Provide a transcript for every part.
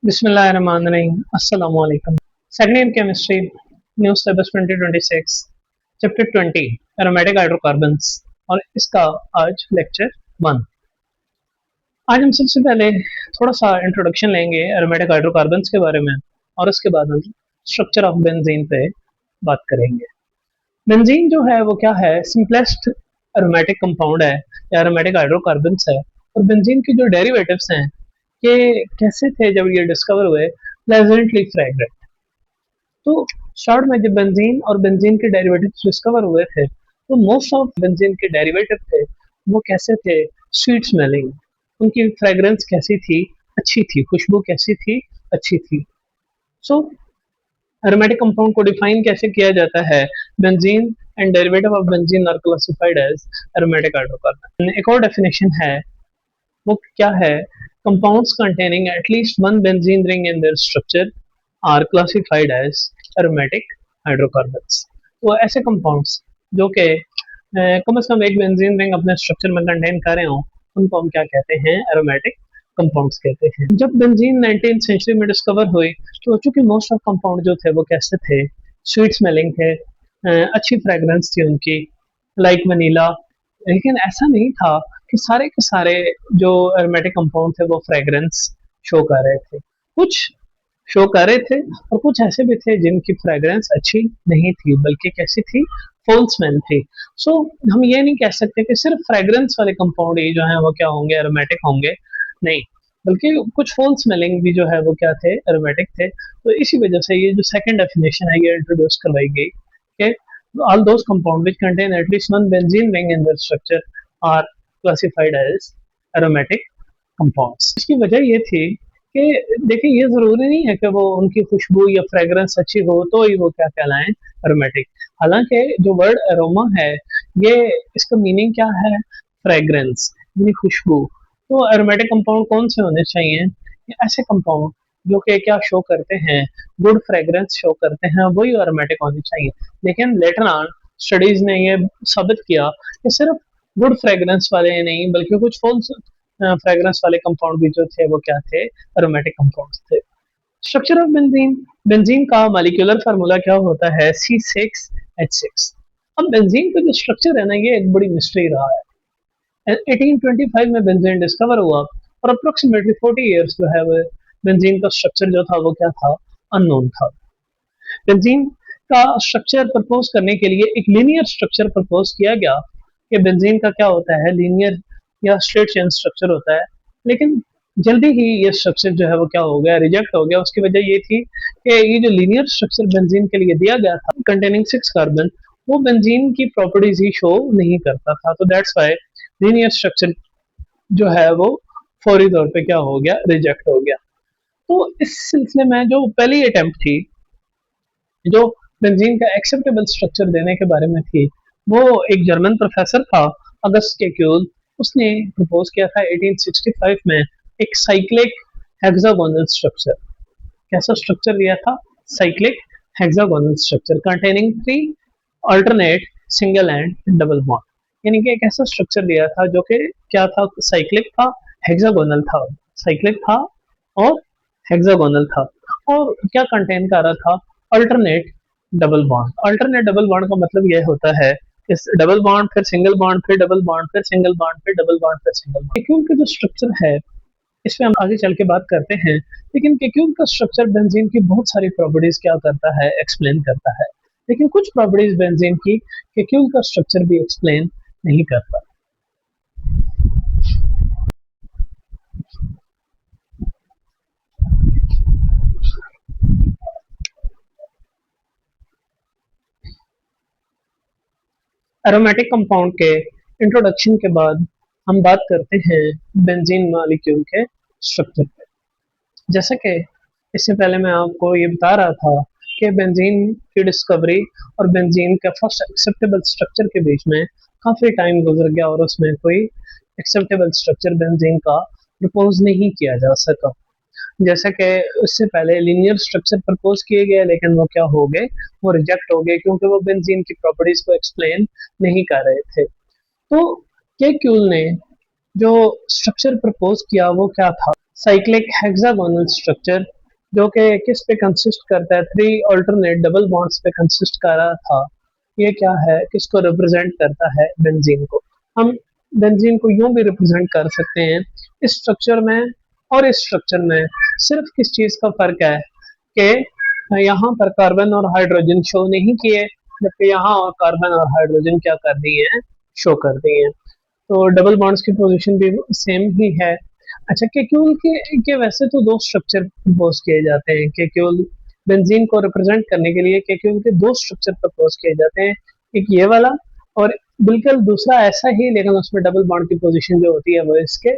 बिस्मिल्लाहिर्रहमानिर्रहीम अस्सलामु अलैकुम। Second year chemistry, new syllabus 2026, chapter 20 aromatic hydrocarbons और इसका आज लेक्चर 1। आज हम सबसे पहले थोड़ा सा इंट्रोडक्शन लेंगे एरोमेटिक हाइड्रोकार्बन्स के बारे में और उसके बाद हम स्ट्रक्चर ऑफ बेंजीन पे बात करेंगे। बेंजीन जो है वो क्या है, सिंपलेस्ट एरोमेटिक कंपाउंड है या एरोमेटिक हाइड्रोकार्बन्स है। और बेंजीन के जो डेरिवेटिव्स हैं ये कैसे थे जब ये डिस्कवर हुए, प्लेजेंटली फ्रेग्रेंट। तो शॉर्ट में जब बेंजीन और बेंजीन के डेरिवेटिव्स डिस्कवर हुए थे तो मोस्ट ऑफ बेंजीन के डेरिवेटिव थे वो कैसे थे, स्वीट स्मेलिंग। उनकी फ्रेग्रेंस कैसी थी, अच्छी थी, खुशबू कैसी थी, अच्छी थी। सो एरोमेटिक कंपाउंड को डिफाइन कैसे किया जाता है, benzene and derivative of benzene are classified as aromatic hydrocarbon. एक और डेफिनेशन है वो क्या है, compounds containing at least one benzene ring in their structure are classified as aromatic hydrocarbons. तो ऐसे कंपाउंड्स जो कि कम से कम एक बेंजीन रिंग अपने स्ट्रक्चर में कंटेन कर रहे हो उनको हम क्या कहते हैं, एरोमेटिक कंपाउंड्स कहते हैं। जब बेंजीन 19th सेंचुरी में डिस्कवर हुई तो चूंकि मोस्ट ऑफ कंपाउंड जो थे वो कैसे थे, स्वीट स्मेलिंग थे, अच्छी फ्रेग्रेंस थी उनकी, लाइक वनीला। लेकिन ऐसा नहीं था कि सारे के सारे जो एरोमेटिक कंपाउंड थे वो फ्रेग्रेंस शो कर रहे थे। कुछ शो कर रहे थे और कुछ ऐसे भी थे जिनकी फ्रेग्रेंस अच्छी नहीं थी, बल्कि कैसी थी, फुल स्मेल थी। सो हम ये नहीं कह सकते कि सिर्फ फ्रेग्रेंस वाले कंपाउंड ही जो है वो क्या होंगे, एरोमेटिक होंगे, नहीं, बल्कि कुछ फुल स्मेलिंग भी जो है वो क्या थे, एरोमेटिक थे। तो इसी वजह से ये जो सेकंड डेफिनेशन है ये इंट्रोड्यूस करवाई गई कि all those compounds which contain at least one benzene ring in their structure are classified as aromatic compounds। इसकी वजह ये थी कि देखिए ये जरूरी नहीं है कि वो उनकी खुशबू या फ्रेग्रेंस अच्छी हो तो ही वो क्या कहलाएं, एरोमेटिक। हालांकि जो वर्ड एरोमा है ये, इसका मीनिंग क्या है, फ्रेग्रेंस यानी खुशबू। तो एरोमेटिक कंपाउंड कौन से होने चाहिए, ऐसे कंपाउंड जो कि क्या शो करते हैं, गुड फ्रेग्रेंस शो करते हैं, वही एरोमेटिक होनी चाहिए। लेकिन लेटर ऑन स्टडीज ने ये साबित किया कि सिर्फ गुड फ्रेग्रेंस वाले ही नहीं बल्कि कुछ फुल फ्रेग्रेंस वाले कंपाउंड भी जो थे वो क्या थे, एरोमेटिक कंपाउंड्स थे। स्ट्रक्चर ऑफ बेंजीन, बेंजीन का मॉलिक्यूलर फार्मूला क्या होता है, C6H6। अब बेंजीन का जो स्ट्रक्चर है ना ये एक बड़ी मिस्ट्री रहा है। 1825 में बेंजीन डिस्कवर हुआ और अप्रोक्सीमेटली 40 इयर्स जो है वो बेंजीन का स्ट्रक्चर जो था वो क्या था, अननोन था। बेंजीन का स्ट्रक्चर प्रपोज करने के लिए एक लीनियर स्ट्रक्चर प्रपोज किया गया कि बेंजीन का क्या होता है, लीनियर या स्ट्रेट चेन स्ट्रक्चर होता है। लेकिन जल्दी ही ये स्ट्रक्चर जो है वो क्या हो गया, रिजेक्ट हो गया। उसकी वजह ये थी कि ये जो लीनियर स्ट्रक्चर बेंजीन के लिए दिया गया था कंटेनिंग 6 कार्बन, वो बेंजीन की प्रॉपर्टीज ही शो नहीं करता था। तो दैट्स वाई लीनियर स्ट्रक्चर जो है वो फौरी तौर पे क्या हो गया, रिजेक्ट हो गया। तो इस सिलसिले में जो पहली अटेम्प्ट थी जो बेंजीन का एक्सेप्टेबल स्ट्रक्चर देने के बारे में थी, वो एक जर्मन प्रोफेसर था अगस्ट केक्यूल, उसने प्रपोज किया था 1865 में एक साइक्लिक हेक्सागोनल स्ट्रक्चर। कैसा स्ट्रक्चर दिया था, cyclic hexagonal structure containing 3 alternate single and double bond. यानी कि एक ऐसा स्ट्रक्चर दिया था जो कि क्या था, साइक्लिक था, हेक्सागोनल था, साइक्लिक था और हेक्सागोनल था। और क्या कंटेन कर रहा था, alternate double bond. Alternate double bond का मतलब यह होता है इस डबल बॉन्ड फिर सिंगल बॉन्ड फिर डबल बॉन्ड फिर सिंगल बॉन्ड फिर डबल बॉन्ड फिर सिंगल बॉन्ड। केक्यूल का जो स्ट्रक्चर है इस पे हम आगे चल के बात करते हैं। लेकिन केक्यूल का स्ट्रक्चर बेंजीन की बहुत सारी प्रॉपर्टीज क्या करता है, एक्सप्लेन करता है। लेकिन कुछ प्रॉपर्टीज बेंजीन की केक्यूल का स्ट्रक्चर भी एक्सप्लेन नहीं करता। एरोमेटिक कंपाउंड के इंट्रोडक्शन के बाद हम बात करते हैं बेंजीन मॉलिक्यूल के स्ट्रक्चर पे। जैसे कि इससे पहले मैं आपको ये बता रहा था कि बेंजीन की डिस्कवरी और बेंजीन का फर्स्ट एक्सेप्टेबल स्ट्रक्चर के बीच में काफ़ी टाइम गुजर गया और उसमें कोई एक्सेप्टेबल स्ट्रक्चर बेंजीन का प्रपोज नहीं किया जा सका। जैसे कि उससे पहले लीनियर स्ट्रक्चर प्रपोज किए गए लेकिन वो क्या हो गए, वो रिजेक्ट हो गए क्योंकि वो बेंजीन की प्रॉपर्टीज को एक्सप्लेन नहीं कर रहे थे। तो केक्यूल ने जो स्ट्रक्चर प्रपोज किया वो क्या था, साइक्लिक हेक्सागोनल स्ट्रक्चर जो कि किस पे कंसिस्ट करता है, 3 अल्टरनेट डबल बॉन्ड्स पे कंसिस्ट कर रहा था। ये क्या है, किसको रिप्रेजेंट करता है, बेंजीन को। हम बेंजीन को यूं भी रिप्रेजेंट कर सकते हैं इस स्ट्रक्चर में और इस स्ट्रक्चर में। सिर्फ किस चीज का फर्क है कि यहाँ पर कार्बन और हाइड्रोजन शो नहीं किए, जबकि यहाँ और कार्बन और हाइड्रोजन क्या कर दिए हैं, शो कर दिए हैं। तो डबल बॉन्ड्स की पोजीशन भी सेम ही है। अच्छा, केक्यूल के वैसे तो दो स्ट्रक्चर प्रपोज किए जाते हैं। केक्यूल बेंजीन को रिप्रेजेंट करने के लिए केक्यूल के दो स्ट्रक्चर प्रपोज किए जाते हैं, एक ये वाला और बिल्कुल दूसरा ऐसा ही, लेकिन उसमें डबल बॉन्ड की पोजीशन जो होती है वो इसके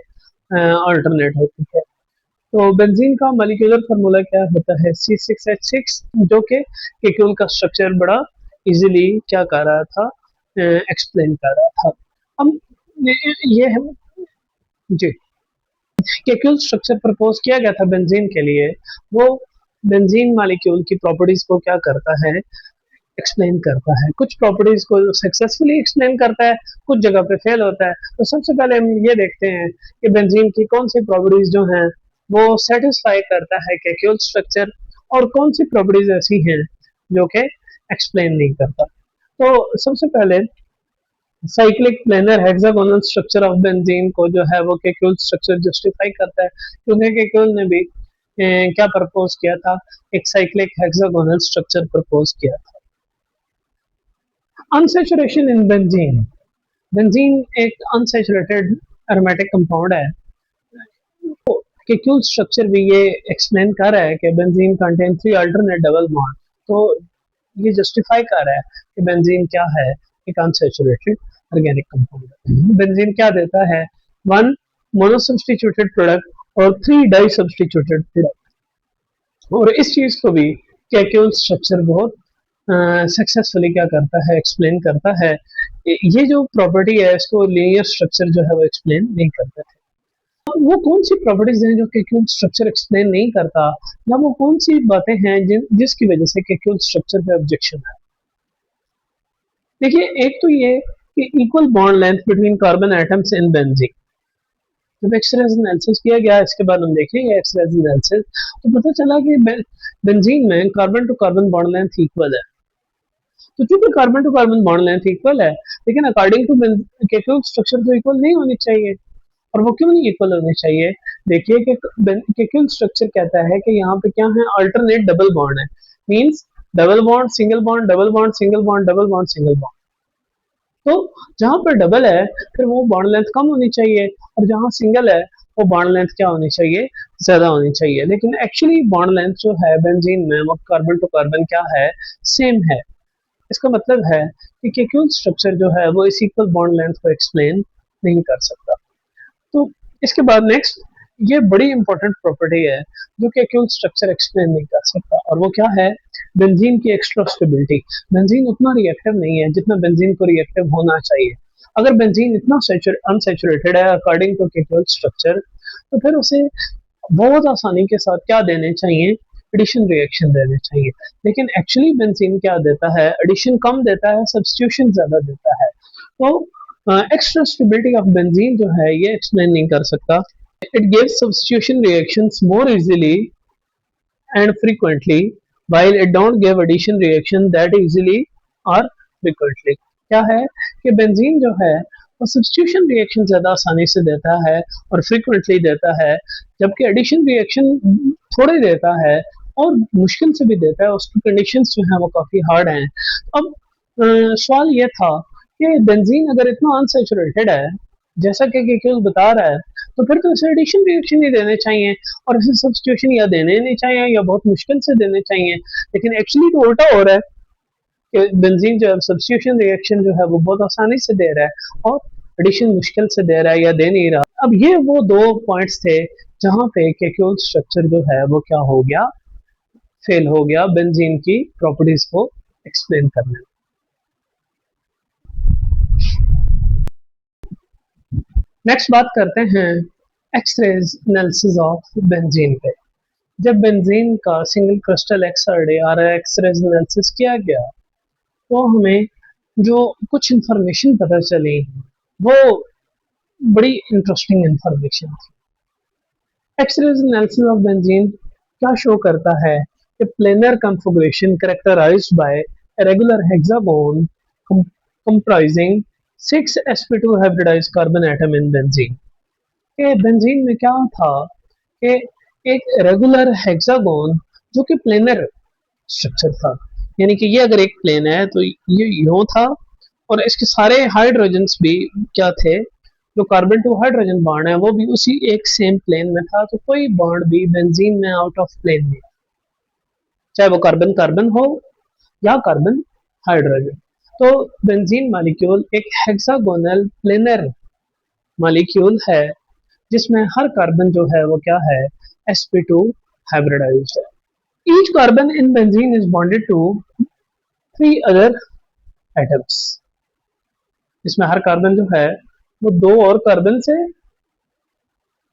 अल्टरनेट होती है। तो बेंजीन का मॉलिक्यूलर फार्मूला क्या होता है, C6H6, जो कि केक्यूल का स्ट्रक्चर बड़ा इजीली क्या कर रहा था, एक्सप्लेन कर रहा था। अब ये है जी, केक्यूल स्ट्रक्चर प्रपोज किया गया था बेंजीन के लिए। वो बेंजीन मॉलिक्यूल की प्रॉपर्टीज को क्या करता है, एक्सप्लेन करता है। कुछ प्रॉपर्टीज को सक्सेसफुली एक्सप्लेन करता है, कुछ जगह पे फेल होता है। तो सबसे पहले हम ये देखते हैं कि बेंजीन की कौन सी प्रॉपर्टीज जो हैं वो सेटिस्फाई करता है केक्यूल स्ट्रक्चर, और कौन सी प्रॉपर्टीज ऐसी हैं जो कि एक्सप्लेन नहीं करता। तो सबसे पहले cyclic planar hexagonal structure of benzene को जो है वो केक्यूल स्ट्रक्चर जस्टिफाई करता है, क्योंकि केक्यूल ने भी क्या प्रपोज किया था, एक साइक्लिक हेक्सागोनल स्ट्रक्चर प्रपोज किया था। अनसैचुरेशन इन बेंजीन, बेंजीन एक अनसैचुरेटेड एरोमेटिक कंपाउंड है। तो केक्यूल स्ट्रक्चर भी ये एक्सप्लेन कर रहा है कि benzene contain 3 alternate double bond. तो ये जस्टिफाई कर रहा है कि बेंजीन क्या है, एक अनसैचुरेटेड ऑर्गेनिक कंपाउंड है। बेंजीन क्या देता है, 1 मोनोसब्स्टिट्यूटेड प्रोडक्ट और 3 डाई सब्स्टिट्यूटेड प्रोडक्ट। और इस चीज को भी केक्यूल स्ट्रक्चर बहुत सक्सेसफुली क्या करता है, एक्सप्लेन करता है। ये जो प्रॉपर्टी है इसको लीनियर स्ट्रक्चर जो है वो एक्सप्लेन नहीं करता है। वो कौन सी प्रॉपर्टीज हैं जो केक्यूल स्ट्रक्चर एक्सप्लेन नहीं करता, या वो कौन सी बातें हैं जिसकी वजह से केक्यूल स्ट्रक्चर पे ऑब्जेक्शन है। देखिए, एक तो ये कि equal bond length between carbon atoms in benzene. जब एक्सरे एनालिसिस किया गया, इसके बाद हम देखेंगे एक्सरे एनालिसिस, तो पता चला कि बेंजीन में carbon to carbon bond length equal है। तो चूंकि carbon to carbon bond length equal है, लेकिन अकॉर्डिंग टू केक्यूल स्ट्रक्चर तो इक्वल नहीं होनी चाहिए। और वो क्यों नहीं इक्वल होने चाहिए, देखिए कि केक्यूल स्ट्रक्चर कहता है कि यहाँ पे क्या है, अल्टरनेट डबल बॉन्ड है। Means double bond single bond, double bond single bond, double bond single bond. तो जहां पर डबल है फिर वो बॉन्ड लेंथ कम होनी चाहिए, और जहां सिंगल है वो बॉन्ड लेंथ क्या होनी चाहिए, ज्यादा होनी चाहिए। लेकिन एक्चुअली बॉन्ड लेंथ जो है बेंजीन में वो कार्बन टू कार्बन क्या है, सेम है। इसका मतलब है कि केक्यूल स्ट्रक्चर जो है वो इस इक्वल बॉन्ड लेंथ को एक्सप्लेन नहीं कर सकता। तो इसके बाद नेक्स्ट, ये बड़ी इंपॉर्टेंट प्रॉपर्टी है जो कि केक्यूल स्ट्रक्चर एक्सप्लेन नहीं कर सकता, और वो क्या है, बेंजीन की एक्स्ट्रा स्टेबिलिटी। बेंजीन उतना रिएक्टिव नहीं है जितना बेंजीन को रिएक्टिव होना चाहिए। अगर बेंजीन इतना अनसेचुरेटेड है अकॉर्डिंग टू केक्यूल स्ट्रक्चर, तो फिर उसे बहुत आसानी के साथ क्या देने चाहिए, एडिशन रिएक्शन देने चाहिए। लेकिन एक्चुअली बेंजीन क्या देता है, एडिशन कम देता है, सब्स्टिट्यूशन ज्यादा देता है। तो एक्स्ट्रा स्टेबिलिटी ऑफ बेंजीन जो है ये एक्सप्लेन नहीं कर सकता। It gives substitution reactions more easily and frequently, while it don't give addition reaction that easily or frequently। क्या है कि बेंजीन जो है वो सब्स्टिट्यूशन रिएक्शन ज्यादा आसानी से देता है और फ्रीक्वेंटली देता है, जबकि एडिशन रिएक्शन थोड़े देता है और मुश्किल से भी देता है, उसकी कंडीशंस जो है वो काफी हार्ड हैं। अब सवाल ये था कि बेंजीन अगर इतना अनसेचुरेटेड है जैसा कि केक्यूल बता रहा है, तो फिर तो इसे एडिशन रिएक्शन ही देने चाहिए, और इसे सब्स्टिट्यूशन या देने नहीं चाहिए या बहुत मुश्किल से देने चाहिए। लेकिन एक्चुअली तो उल्टा हो रहा है कि बेंजीन जो है सब्स्टिट्यूशन रिएक्शन जो है वो बहुत आसानी से दे रहा है और एडिशन मुश्किल से दे रहा है या दे नहीं रहा। अब ये वो दो पॉइंट्स थे जहां पे केक्यूल स्ट्रक्चर जो है वो क्या हो गया, फेल हो गया बेंजीन की प्रॉपर्टीज को एक्सप्लेन करने में। नेक्स्ट बात करते हैं एक्सरेज एनालिसिस ऑफ बेंजीन पे। जब बेंजीन का single crystal XRD X rays analysis किया गया, तो हमें जो कुछ इंफॉर्मेशन पता चली वो बड़ी इंटरेस्टिंग इंफॉर्मेशन थी। एक्स-रेज एनालिसिस ऑफ बेंजीन क्या शो करता है कि planar configuration characterized by a regular hexagon comprising 6 sp2 hybridized carbon atom in benzene। कि बेंजीन में क्या था कि एक रेगुलर हेक्सागोन जो कि प्लेनर स्ट्रक्चर था, यानी कि ये अगर एक प्लेन है तो ये यूं था और इसके सारे हाइड्रोजन्स भी क्या थे, जो कार्बन टू हाइड्रोजन बॉन्ड है वो भी उसी एक सेम प्लेन में था, तो कोई बॉन्ड भी बेंजीन में आउट ऑफ प्लेन नहीं, चाहे वो कार्बन कार्बन हो या कार्बन हाइड्रोजन। तो बेंजीन मॉलिक्यूल एक हेक्सागोनल प्लेनर मॉलिक्यूल है जिसमें हर कार्बन जो है वो क्या है, sp2 हाइब्रिडाइज्ड है। Each carbon in benzene is bonded to 3 other atoms. इसमें हर कार्बन जो है वो 2 और कार्बन से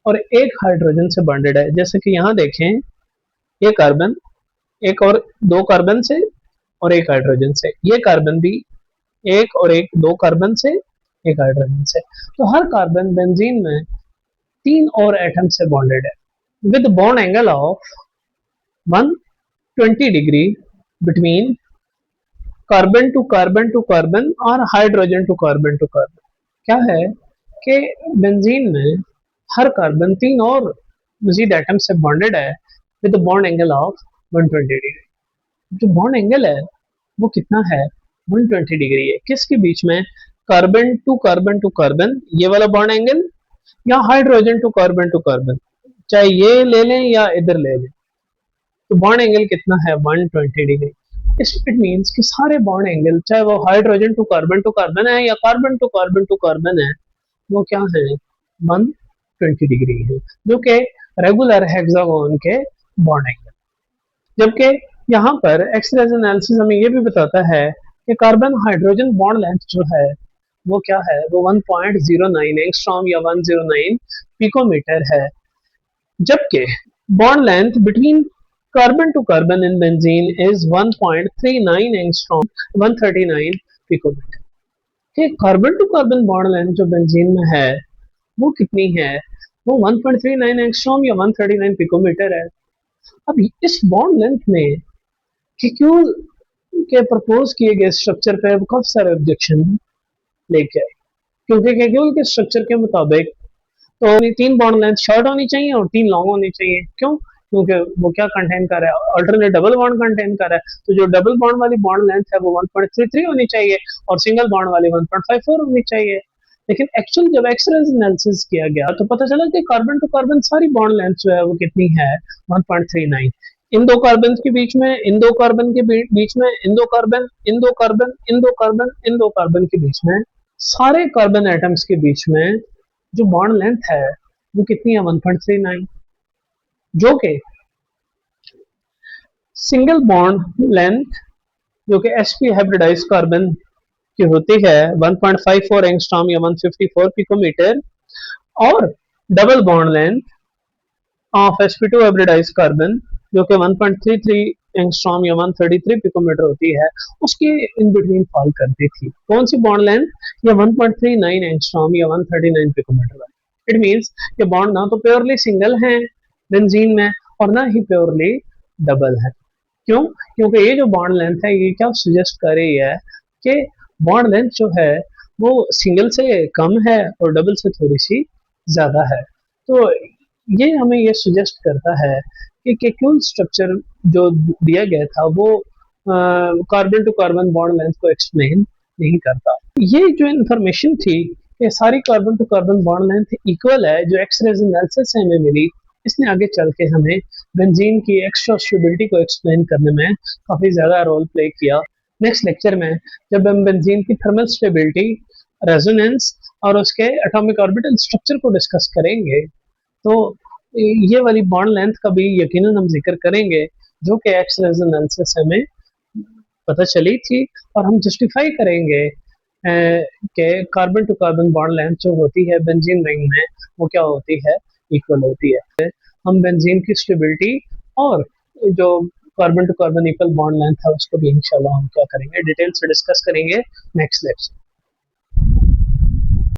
और एक हाइड्रोजन से बॉन्डेड है। जैसे कि यहाँ देखें, ये कार्बन एक और 2 कार्बन से और एक हाइड्रोजन से, ये कार्बन भी एक और एक 2 कार्बन से एक हाइड्रोजन से। तो हर कार्बन बेंजीन में 3 और एटम से बॉन्डेड है with bond angle of 120 degree between carbon to carbon to carbon और hydrogen to carbon to carbon. क्या है कि बेंजीन में हर कार्बन 3 और मजीद एटम से बॉन्डेड है with bond angle of 120 degree. जो बॉन्ड एंगल है वो कितना है, 120 डिग्री है। किसके बीच में, carbon to carbon to carbon ये वाला बॉन्ड एंगल, या हाइड्रोजन टू कार्बन, चाहे ये ले लें या इधर ले लें, तो बॉन्ड एंगल कितना है, 120 डिग्री। इट मींस कि सारे बॉन्ड एंगल चाहे वो हाइड्रोजन टू कार्बन है या कार्बन टू कार्बन है, वो क्या है, 120 डिग्री है, जो कि रेगुलर हेक्सागोन के बॉन्ड एंगल। जबकि यहाँ पर एक्स-रेज एनालिसिस हमें ये भी बताता है कि कार्बन हाइड्रोजन बॉन्ड लेंथ जो है वो क्या है, वो 1.09 एंगस्ट्रॉम या 109 पिकोमीटर है, जबकि bond length between carbon to carbon in benzene is 1.39 angstrom, 139 picometer. कि carbon to carbon bond length जो बेंजीन में है वो कितनी है, वो 1.39 एंगस्ट्रॉम या 139 पिकोमीटर है। अब इस बॉन्ड लेंथ में क्यूल के प्रपोज किए गए स्ट्रक्चर पे काफी सारे ऑब्जेक्शन लेके आए, क्योंकि क्यूल के स्ट्रक्चर के मुताबिक तो 3 बॉन्ड लेंथ शॉर्ट होनी चाहिए और 3 लॉन्ग होनी चाहिए। क्यों, क्योंकि वो क्या कंटेन कर रहा है, अल्टरनेट डबल बॉन्ड कंटेन कर रहा है, तो जो डबल बॉन्ड वाली बॉन्ड लेंथ है वो 1.33 होनी चाहिए और सिंगल बॉन्ड वाली 1.54 होनी चाहिए। लेकिन एक्चुअल जब एक्स-रेज एनालिसिस किया गया तो पता चला कि कार्बन टू कार्बन सारी बॉन्ड लेंथ जो है वो कितनी है, 1.39। इन 2 कार्बन के बीच में, इन 2 कार्बन के बीच में, इन 2 कार्बन, इन 2 कार्बन, इन 2 कार्बन, इन 2 कार्बन के बीच में, सारे कार्बन एटम्स के बीच में जो बॉन्ड लेंथ है वो कितनी है, 1.39, जो कि सिंगल बॉन्ड लेंथ जो कि sp हाइब्रिडाइज कार्बन की होती है 1.54 एंगस्ट्रॉम या 154 पिकोमीटर, और double bond length of sp2 hybridize carbon जो कि 1.33 एंगस्ट्रॉम या 133 पिकोमीटर होती है, उसके इन बिटवीन फॉल करती थी। कौन सी बॉन्ड लेंथ, या 1.39 एंगस्ट्रॉम या 139 पिकोमीटर वाली। इट मींस ये बॉन्ड ना तो प्योरली सिंगल है बेंजीन में और ना ही प्योरली डबल है। क्यों, क्योंकि ये जो बॉन्ड लेंथ है ये क्या सजेस्ट कर रही है कि बॉन्ड लेंथ जो है वो सिंगल से कम है और डबल से थोड़ी सी ज्यादा है। तो ये हमें ये सजेस्ट करता है कि क्यूल स्ट्रक्चर जो दिया गया था वो carbon to carbon bond length को एक्सप्लेन नहीं करता। ये जो इंफॉर्मेशन थी कि सारी carbon to carbon bond length equal है, जो एक्स-रेज एनालिसिस से हमें मिली, इसने आगे चल के हमें बेंजीन की एक्स्ट्रा स्टेबिलिटी को एक्सप्लेन करने में काफी ज्यादा रोल प्ले किया। नेक्स्ट लेक्चर में जब हम बेंजीन की थर्मल स्टेबिलिटी, रेजोनेंस और उसके एटॉमिक ऑर्बिटल स्ट्रक्चर को डिस्कस करेंगे, तो ये वाली बॉन्ड लेंथ का भी यकीनन हम जिक्र करेंगे जो कि एक्स-रेज एनालिसिस से हमें पता चली थी, और हम जस्टिफाई करेंगे कि carbon to carbon bond length जो होती है बेंजीन रिंग में वो क्या होती है, इक्वल होती है। हम बेंजीन की स्टेबिलिटी और जो carbon to carbon equal bond length है उसको भी इंशाल्लाह हम क्या करेंगे, डिटेल से डिस्कस करेंगे नेक्स्ट लेक्चर।